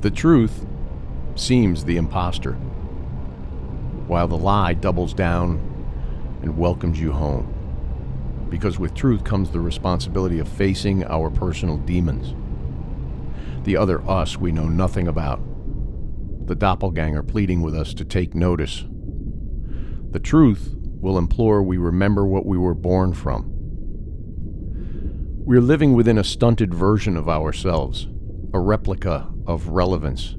The truth seems the imposter, while the lie doubles down and welcomes you home. Because with truth comes the responsibility of facing our personal demons, the other us we know nothing about, the doppelganger pleading with us to take notice. The truth will implore we remember what we were born from. We're living within a stunted version of ourselves, a replica of relevance.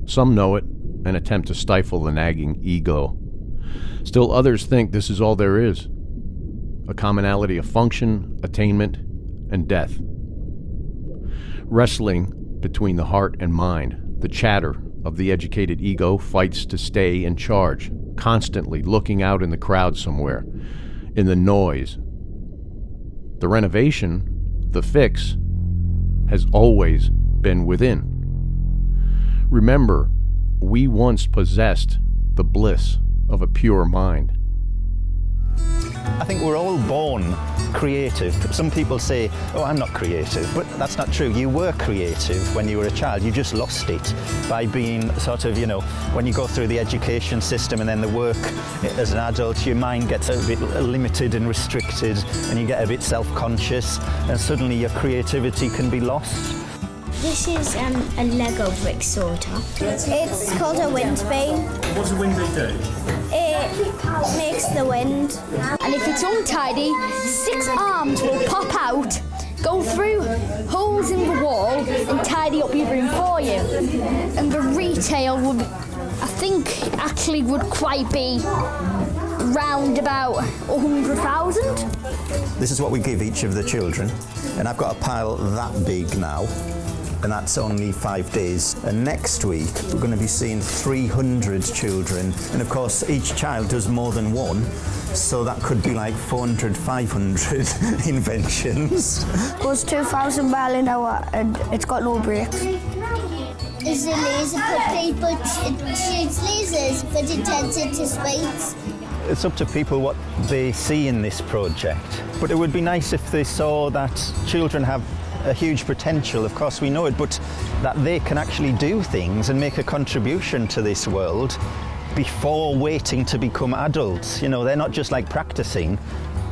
Some know it and attempt to stifle the nagging ego. Still others think this is all there is, a commonality of function, attainment, and death. Wrestling between the heart and mind, the chatter of the educated ego fights to stay in charge, constantly looking out in the crowd somewhere, in the noise. The renovation, the fix, has always been within. Remember, we once possessed the bliss of a pure mind. I think we're all born creative. Some people say, oh, I'm not creative, but that's not true. You were creative when you were a child. You just lost it by being sort of, when you go through the education system and then the work as an adult, your mind gets a bit limited and restricted and you get a bit self-conscious and suddenly your creativity can be lost. This is a Lego brick sorter. It's called a wind vane. What does a wind vane do? It makes the wind. And if it's untidy, 6 arms will pop out, go through holes in the wall and tidy up your room for you. And the retail would, I think, actually would quite be round about 100,000. This is what we give each of the children, and I've got a pile that big now. And that's only 5 days. And next week, we're going to be seeing 300 children. And of course, each child does more than one. So that could be like 400, 500 inventions. Goes 2,000 miles an hour and it's got no brakes. Is a laser put people shoots lasers, but it turns into spades? It's up to people what they see in this project. But it would be nice if they saw that children have a huge potential, of course we know it, but that they can actually do things and make a contribution to this world before waiting to become adults. They're not just like practicing,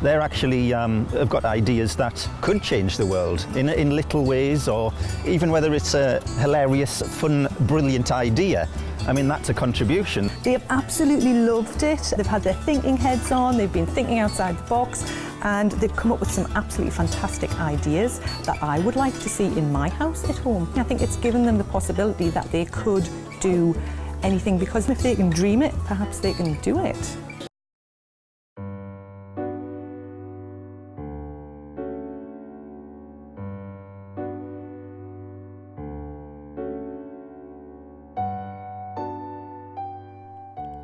they're actually have got ideas that could change the world in little ways, or even whether it's a hilarious, fun, brilliant idea. I mean, that's a contribution. They have absolutely loved it. They've had their thinking heads on, they've been thinking outside the box, and they've come up with some absolutely fantastic ideas that I would like to see in my house at home. I think it's given them the possibility that they could do anything, because if they can dream it, perhaps they can do it.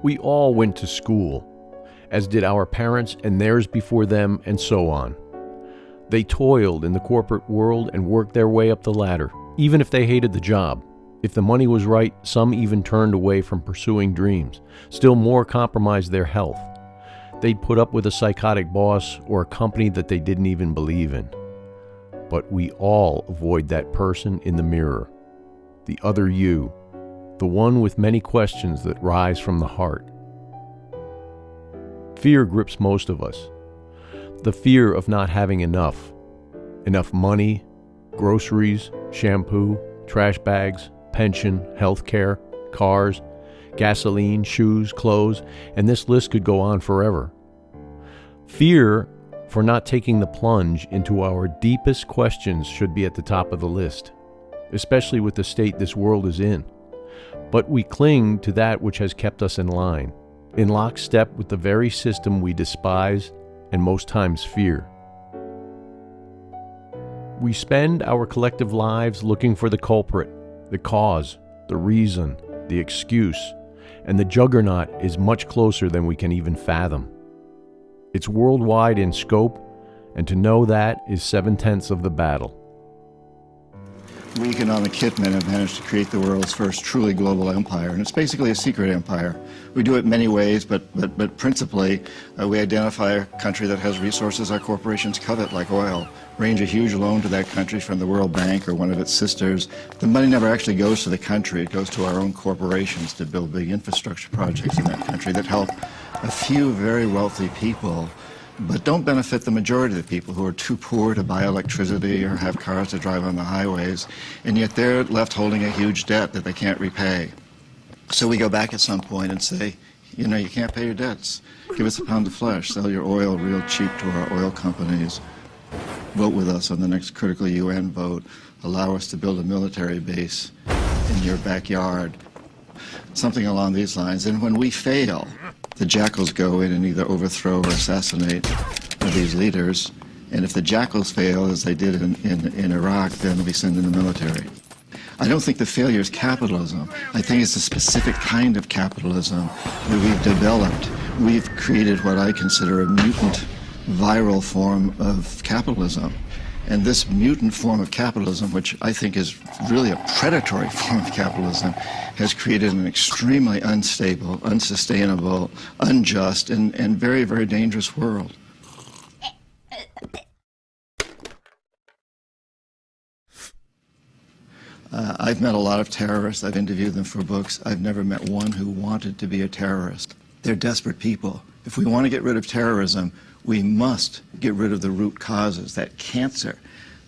We all went to school, as did our parents and theirs before them, and so on. They toiled in the corporate world and worked their way up the ladder, even if they hated the job. If the money was right, some even turned away from pursuing dreams. Still more compromised their health. They'd put up with a psychotic boss or a company that they didn't even believe in. But we all avoid that person in the mirror, the other you, the one with many questions that rise from the heart. Fear grips most of us. The fear of not having enough money, groceries, shampoo, trash bags, pension, healthcare, cars, gasoline, shoes, clothes, and this list could go on forever. Fear for not taking the plunge into our deepest questions should be at the top of the list, especially with the state this world is in. But we cling to that which has kept us in line, in lockstep with the very system we despise and most times fear. We spend our collective lives looking for the culprit, the cause, the reason, the excuse, and the juggernaut is much closer than we can even fathom. It's worldwide in scope, and to know that is 7/10 of the battle. We economic hitmen have managed to create the world's first truly global empire, and it's basically a secret empire. We do it many ways, but principally we identify a country that has resources our corporations covet, like oil, arrange a huge loan to that country from the World Bank or one of its sisters. The money never actually goes to the country, it goes to our own corporations to build big infrastructure projects in that country that help a few very wealthy people, but don't benefit the majority of the people who are too poor to buy electricity or have cars to drive on the highways, and yet they're left holding a huge debt that they can't repay. So we go back at some point and say, you know, you can't pay your debts. Give us a pound of flesh, sell your oil real cheap to our oil companies, vote with us on the next critical UN vote, allow us to build a military base in your backyard, something along these lines. And when we fail, the jackals go in and either overthrow or assassinate these leaders. And if the jackals fail, as they did in Iraq, then we send in the military. I don't think the failure is capitalism. I think it's a specific kind of capitalism that we've developed. We've created what I consider a mutant, viral form of capitalism. And this mutant form of capitalism, which I think is really a predatory form of capitalism, has created an extremely unstable, unsustainable, unjust, and very, very dangerous world. I've met a lot of terrorists. I've interviewed them for books. I've never met one who wanted to be a terrorist. They're desperate people. If we want to get rid of terrorism, we must get rid of the root causes, that cancer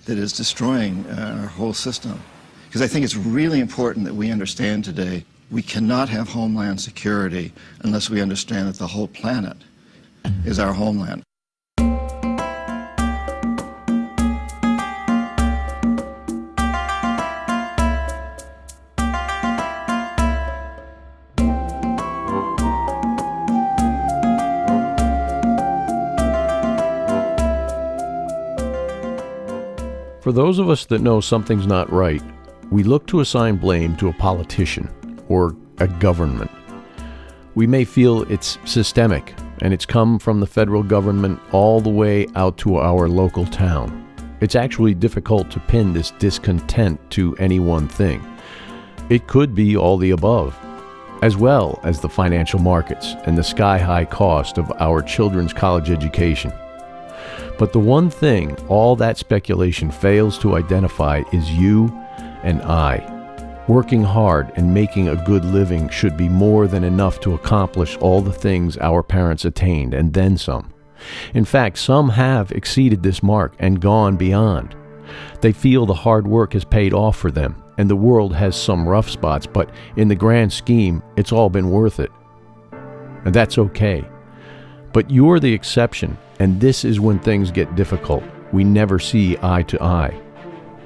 that is destroying our whole system. Because I think it's really important that we understand today we cannot have homeland security unless we understand that the whole planet is our homeland. For those of us that know something's not right, we look to assign blame to a politician or a government. We may feel it's systemic and it's come from the federal government all the way out to our local town. It's actually difficult to pin this discontent to any one thing. It could be all the above, as well as the financial markets and the sky-high cost of our children's college education. But the one thing all that speculation fails to identify is you and I. Working hard and making a good living should be more than enough to accomplish all the things our parents attained, and then some. In fact, some have exceeded this mark and gone beyond. They feel the hard work has paid off for them, and the world has some rough spots, but in the grand scheme, it's all been worth it. And that's okay. But you're the exception, and this is when things get difficult. We never see eye to eye.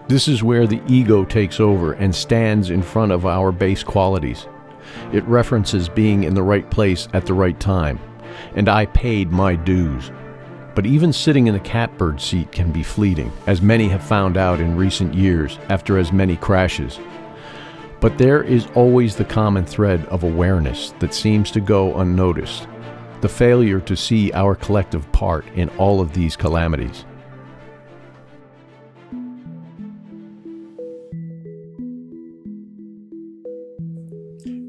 This is where the ego takes over and stands in front of our base qualities. It references being in the right place at the right time, and I paid my dues. But even sitting in the catbird seat can be fleeting, as many have found out in recent years after as many crashes. But there is always the common thread of awareness that seems to go unnoticed. The failure to see our collective part in all of these calamities.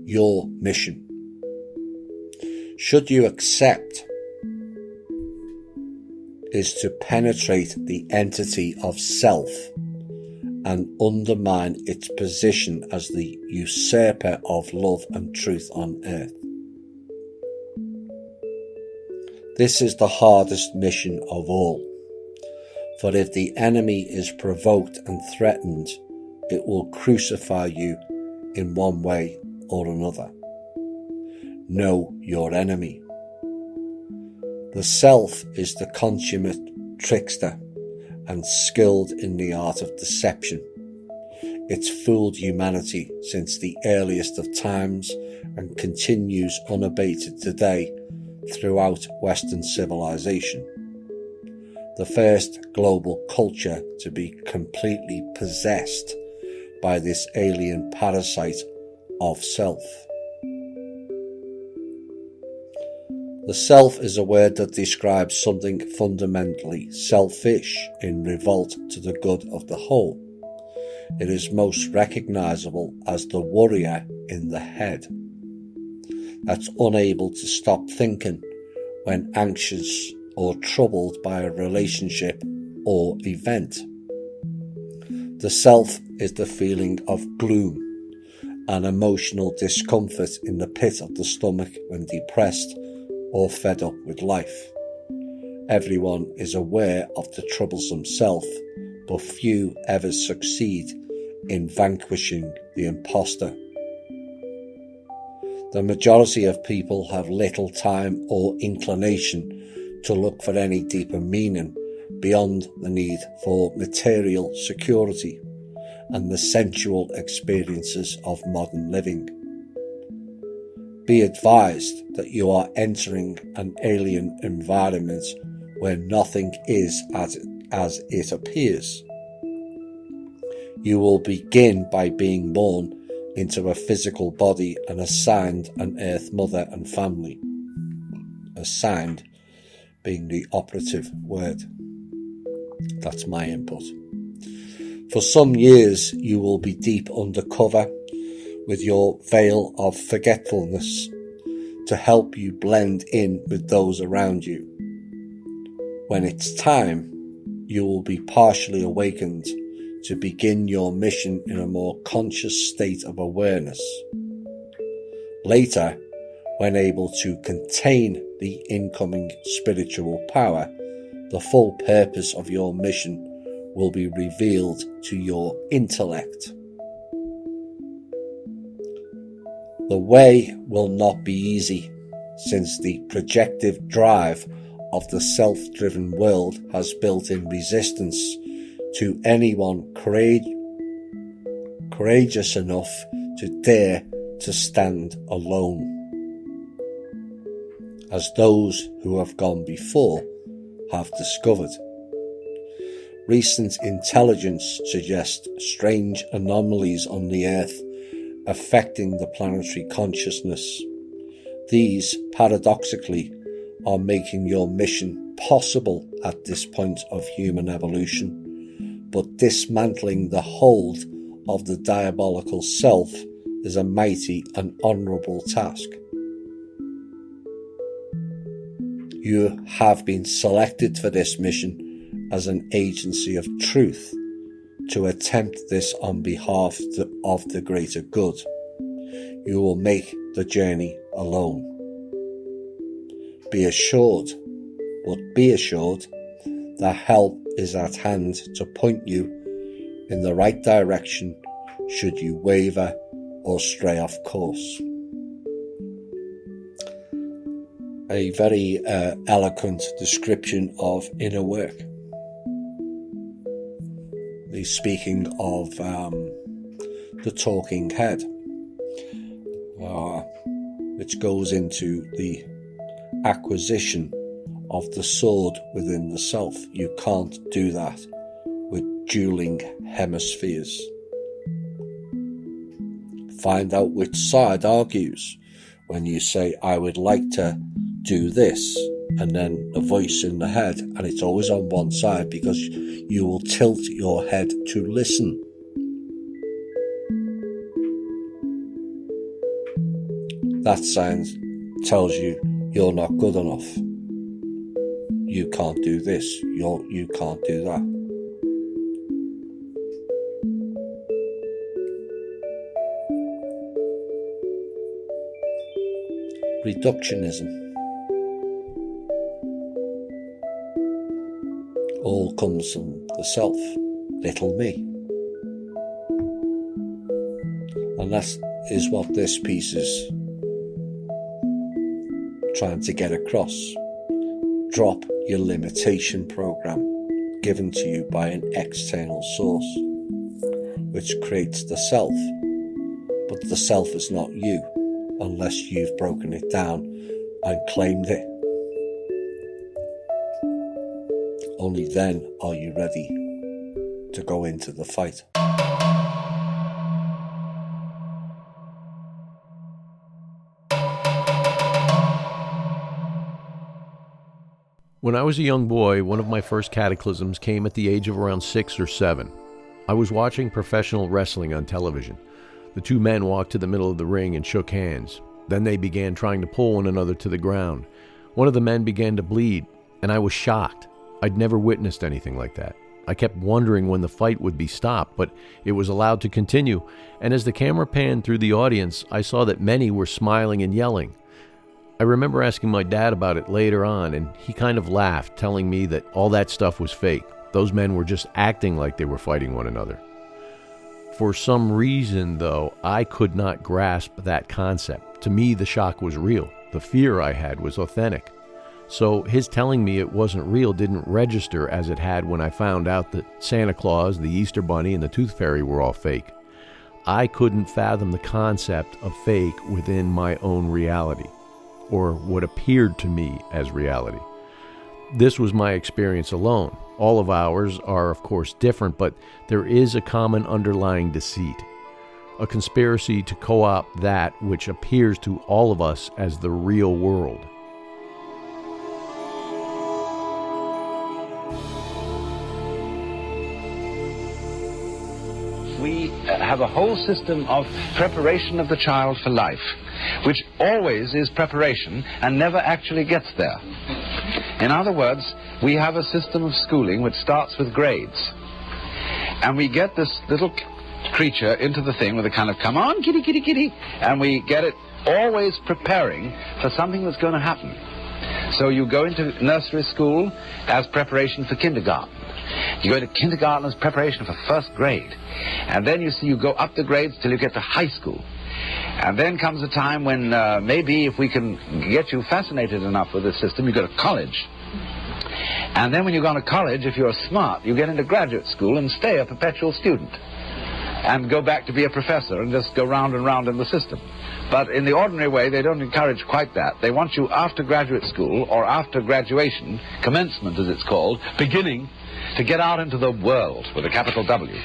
Your mission. Should you accept, is to penetrate the entity of self and undermine its position as the usurper of love and truth on earth. This is the hardest mission of all, for if the enemy is provoked and threatened, it will crucify you in one way or another. Know your enemy. The self is the consummate trickster and skilled in the art of deception. It's fooled humanity since the earliest of times and continues unabated today throughout Western civilization. The first global culture to be completely possessed by this alien parasite of self. The self is a word that describes something fundamentally selfish in revolt to the good of the whole. It is most recognizable as the worrier in the head that's unable to stop thinking when anxious or troubled by a relationship or event. The self is the feeling of gloom and emotional discomfort in the pit of the stomach when depressed or fed up with life. Everyone is aware of the troublesome self, but few ever succeed in vanquishing the imposter. The majority of people have little time or inclination to look for any deeper meaning beyond the need for material security and the sensual experiences of modern living. Be advised that you are entering an alien environment where nothing is as it appears. You will begin by being born into a physical body and assigned an earth mother and family. Assigned being the operative word. That's my input. For some years you will be deep undercover with your veil of forgetfulness to help you blend in with those around you. When it's time, you will be partially awakened to begin your mission in a more conscious state of awareness. Later, when able to contain the incoming spiritual power, the full purpose of your mission will be revealed to your intellect. The way will not be easy, since the projective drive of the self-driven world has built-in resistance to anyone courageous enough to dare to stand alone. As those who have gone before have discovered. Recent intelligence suggests strange anomalies on the Earth affecting the planetary consciousness. These, paradoxically, are making your mission possible at this point of human evolution, but dismantling the hold of the diabolical self is a mighty and honourable task. You have been selected for this mission as an agency of truth to attempt this on behalf of the greater good. You will make the journey alone. Be assured that help is at hand to point you in the right direction should you waver or stray off course. A very eloquent description of inner work. He's speaking of the talking head, which goes into the acquisition of the sword within the self. You can't do that with dueling hemispheres. Find out which side argues when you say, I would like to do this, and then the voice in the head, and it's always on one side because you will tilt your head to listen. That sound tells you you're not good enough. You can't do this. You can't do that. Reductionism. All comes from the self, little me. And that is what this piece is trying to get across. Drop your limitation program given to you by an external source, which creates the self. But the self is not you unless you've broken it down and claimed it. Only then are you ready to go into the fight. When I was a young boy, one of my first cataclysms came at the age of around 6 or 7. I was watching professional wrestling on television. The two men walked to the middle of the ring and shook hands. Then they began trying to pull one another to the ground. One of the men began to bleed, and I was shocked. I'd never witnessed anything like that. I kept wondering when the fight would be stopped, but it was allowed to continue, and as the camera panned through the audience, I saw that many were smiling and yelling. I remember asking my dad about it later on, and he kind of laughed, telling me that all that stuff was fake. Those men were just acting like they were fighting one another. For some reason, though, I could not grasp that concept. To me, the shock was real. The fear I had was authentic. So his telling me it wasn't real didn't register as it had when I found out that Santa Claus, the Easter Bunny, and the Tooth Fairy were all fake. I couldn't fathom the concept of fake within my own reality, or what appeared to me as reality. This was my experience alone. All of ours are, of course, different, but there is a common underlying deceit, a conspiracy to co-opt that which appears to all of us as the real world. We have a whole system of preparation of the child for life, which always is preparation and never actually gets there. In other words, we have a system of schooling which starts with grades. And we get this little creature into the thing with a kind of, come on, kitty, kitty, kitty, and we get it always preparing for something that's going to happen. So you go into nursery school as preparation for kindergarten. You go into kindergarten as preparation for first grade. And then you go up the grades till you get to high school. And then comes a time when maybe if we can get you fascinated enough with the system, you go to college. And then when you go to college, if you're smart, you get into graduate school and stay a perpetual student. And go back to be a professor and just go round and round in the system. But in the ordinary way, they don't encourage quite that. They want you after graduate school, or after graduation, commencement as it's called, beginning, to get out into the world with a capital W.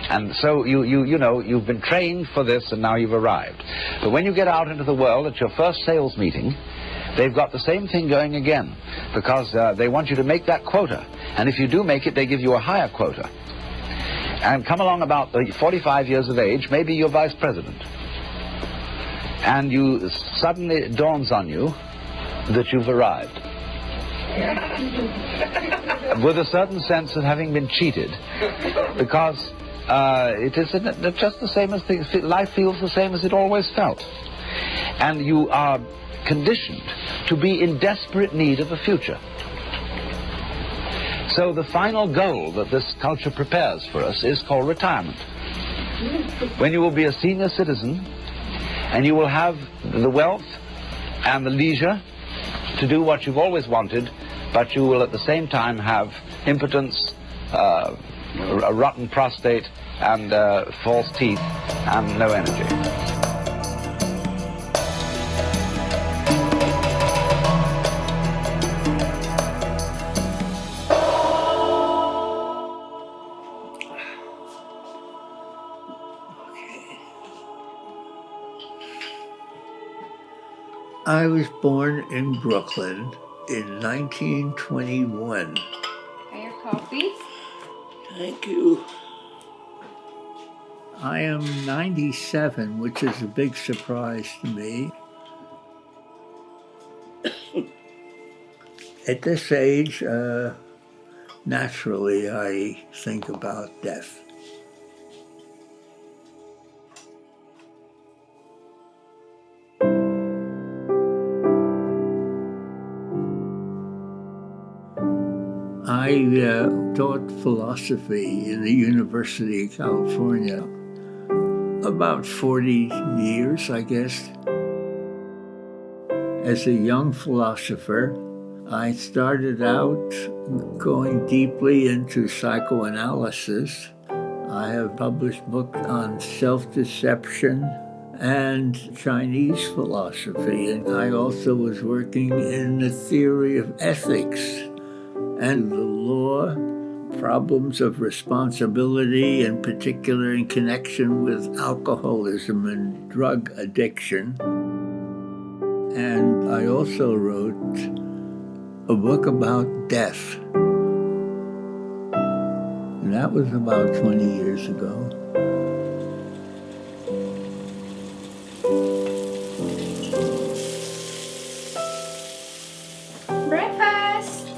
And so you know, you've been trained for this and now you've arrived. But when you get out into the world at your first sales meeting, they've got the same thing going again, because they want you to make that quota. And if you do make it, they give you a higher quota. And come along about 45 years of age, maybe you're vice president. And you suddenly it dawns on you that you've arrived. With a certain sense of having been cheated, because it is just the same as life feels the same as it always felt. And you are conditioned to be in desperate need of a future. So the final goal that this culture prepares for us is called retirement. When you will be a senior citizen, and you will have the wealth and the leisure to do what you've always wanted, but you will at the same time have impotence, a rotten prostate, and false teeth, and no energy. I was born in Brooklyn in 1921. Try your coffee. Thank you. I am 97, which is a big surprise to me. At this age, naturally, I think about death. I taught philosophy in the University of California about 40 years, I guess. As a young philosopher, I started out going deeply into psychoanalysis. I have published books on self-deception and Chinese philosophy, and I also was working in the theory of ethics and the law, problems of responsibility, in particular in connection with alcoholism and drug addiction. And I also wrote a book about death. And That was about 20 years ago. Breakfast!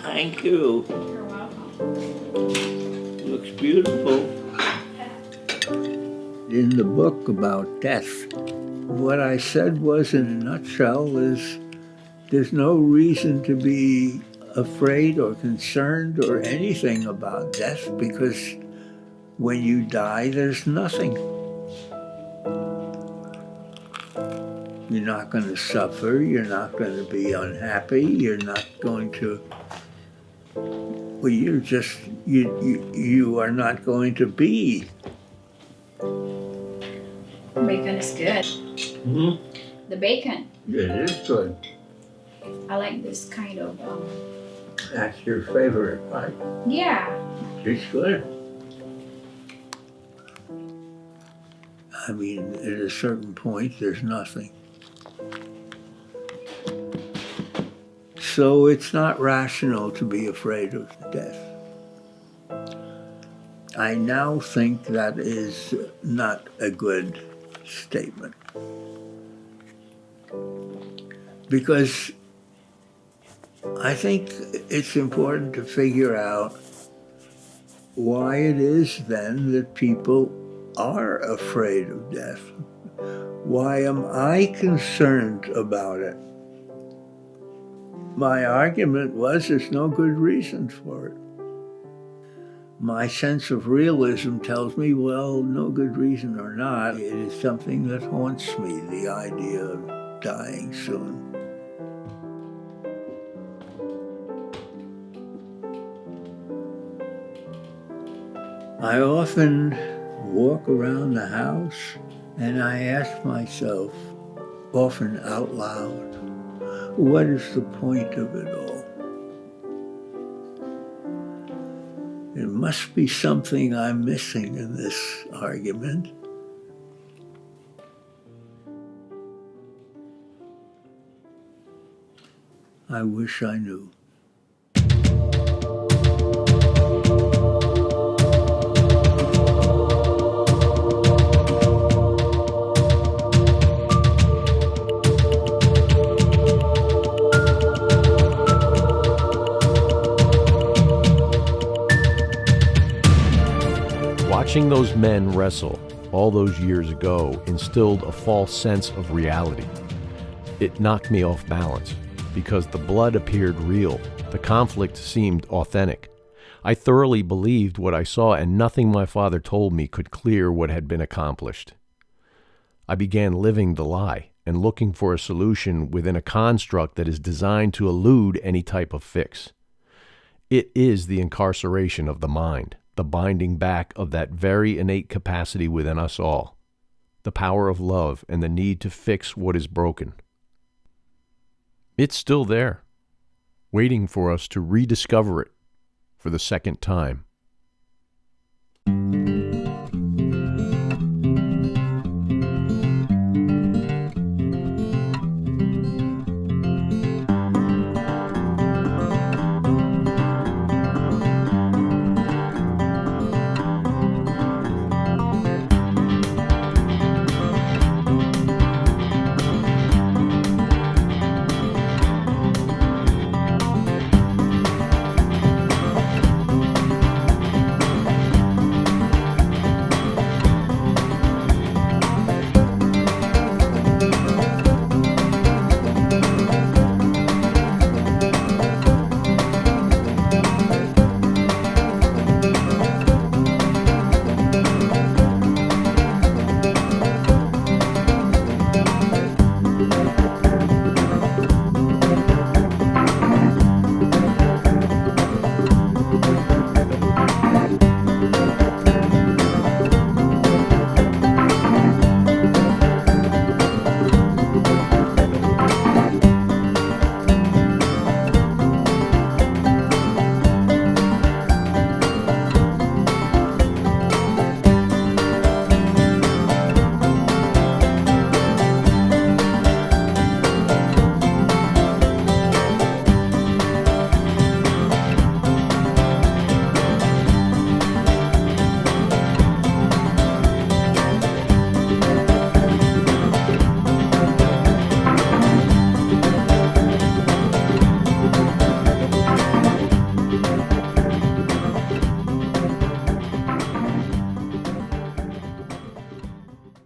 Thank you. You're welcome. Looks beautiful. In the book about death, what I said was, in a nutshell, is there's no reason to be afraid or concerned or anything about death, because when you die, there's nothing. You're not going to suffer, you're not going to be unhappy, you're not going to, well, you're just, you are not going to be. Bacon is good. Mm-hmm. The bacon. It is good. I like this kind of, That's your favorite, right? yeah. It's good. I mean, at a certain point, there's nothing. So it's not rational to be afraid of death. I now think that is not a good statement. Because I think it's important to figure out why it is then that people are afraid of death. Why am I concerned about it? My argument was there's no good reason for it. My sense of realism tells me, well, no good reason or not, it is something that haunts me, the idea of dying soon. I often walk around the house and I ask myself, often out loud, what is the point of it all? There must be something I'm missing in this argument. I wish I knew. Watching those men wrestle all those years ago instilled a false sense of reality. It knocked me off balance because the blood appeared real. The conflict seemed authentic. I thoroughly believed what I saw, and nothing my father told me could clear what had been accomplished. I began living the lie and looking for a solution within a construct that is designed to elude any type of fix. It is the incarceration of the mind, the binding back of that very innate capacity within us all, the power of love and the need to fix what is broken. It's still there, waiting for us to rediscover it for the second time.